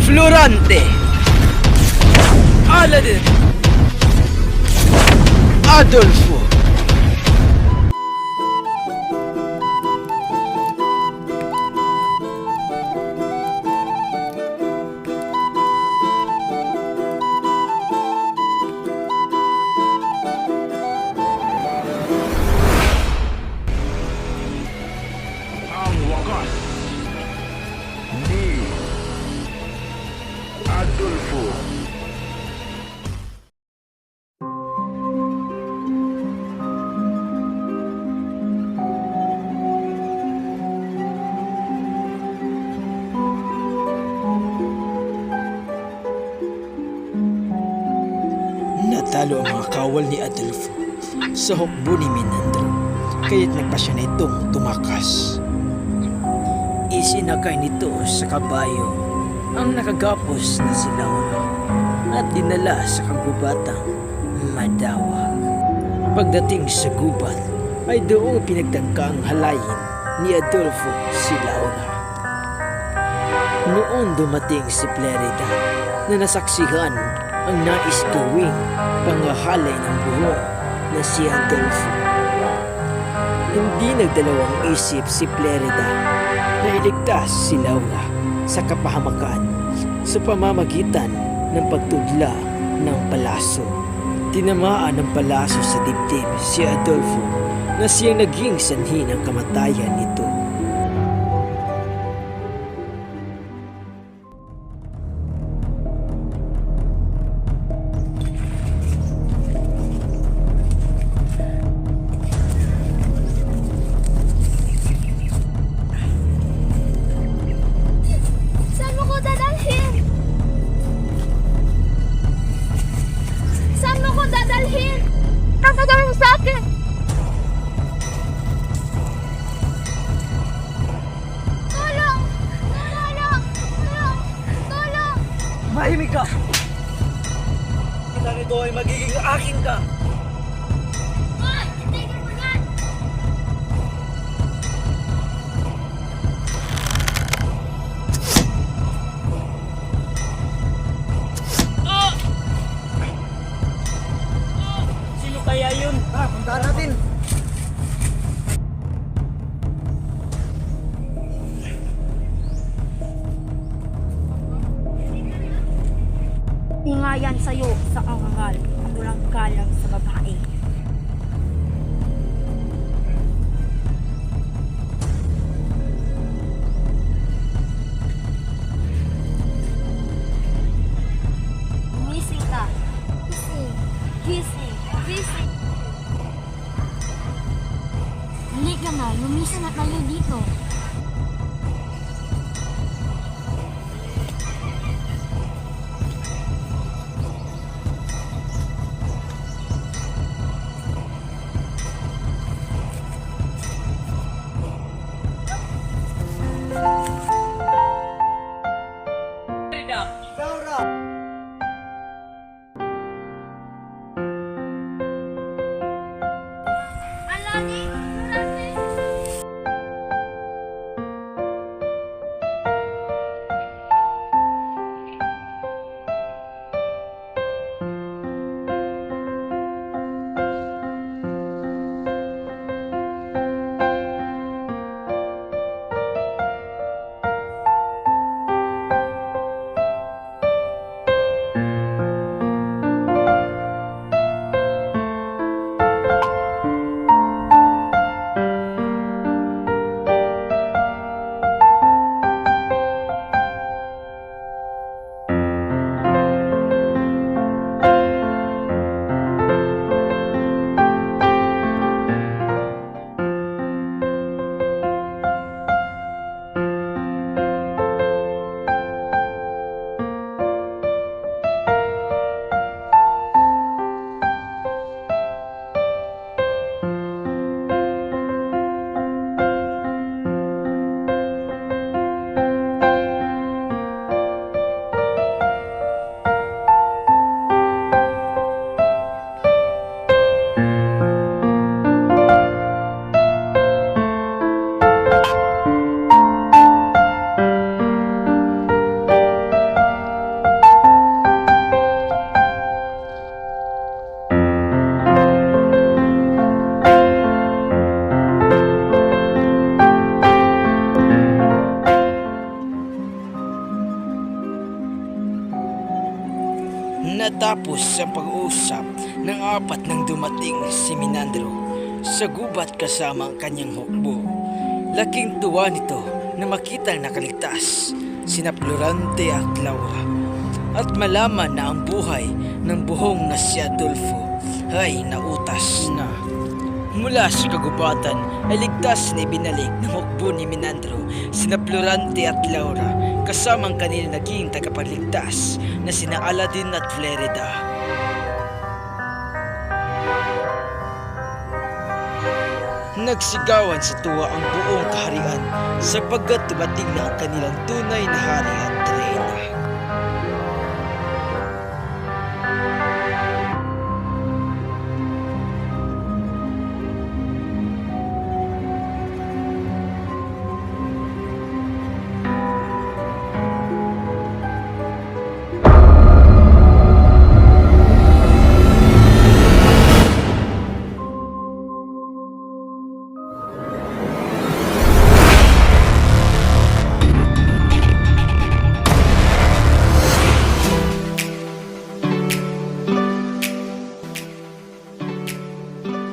Florante, Aladdin, Adolfo. Ang wakas ni Adolfo. Natalo ang mga kawal ni Adolfo sa hukbo ni Menandro, kaya't nagpasya na itong tumakas. Isinakay nito sa kabayo ang nakagapos na si Laura at dinala sa kagubatang Madawag. Pagdating sa gubat ay doong pinagtangkang halayin ni Adolfo si Laura. Noon dumating si Plerida na nasaksihan ang nais gawing pangahalay ng buhok na si Adolfo. Hindi nagdalawang isip si Plerida na iligtas si Laura sa kapahamakan sa pamamagitan ng pagtudla ng palaso. Tinamaan ng palaso sa dibdib si Adolfo na siyang naging sanhi ng kamatayan nito. Saan mo ko dadalhin? Saan mo ko dadalhin? Tatagawin mo sa akin! Tulong! Tulong! Tulong! Tulong! Mahimik ka! Kita nito ay magiging akin ka! Hoy! Itigil mo yan! Sino kaya yun? Puntaan natin! Ingayan sa'yo sa kangangal at walang galang sa babae. Gumising ka. Gising. Gising. Gising. Halika na, lumisan na tayo dito. Aladdin! Aladdin! Natapos ang pag-uusap ng apat nang dumating si Minandro sa gubat kasama ang kanyang hukbo. Laking tuwa nito na makita ang nakaligtas, sina Florante at Laura, at malaman na ang buhay ng buhong na si Adolfo ay nautas na. Mula sa kagubatan ay ligtas na ibinalik ng hukbo ni Minandro sina Florante at Laura kasama ang kanilang naging tagapagligtas na sina Aladdin at Flerida. Nagsigawan sa tuwa ang buong kaharian sapagkat dumating na ang kanilang tunay na hari at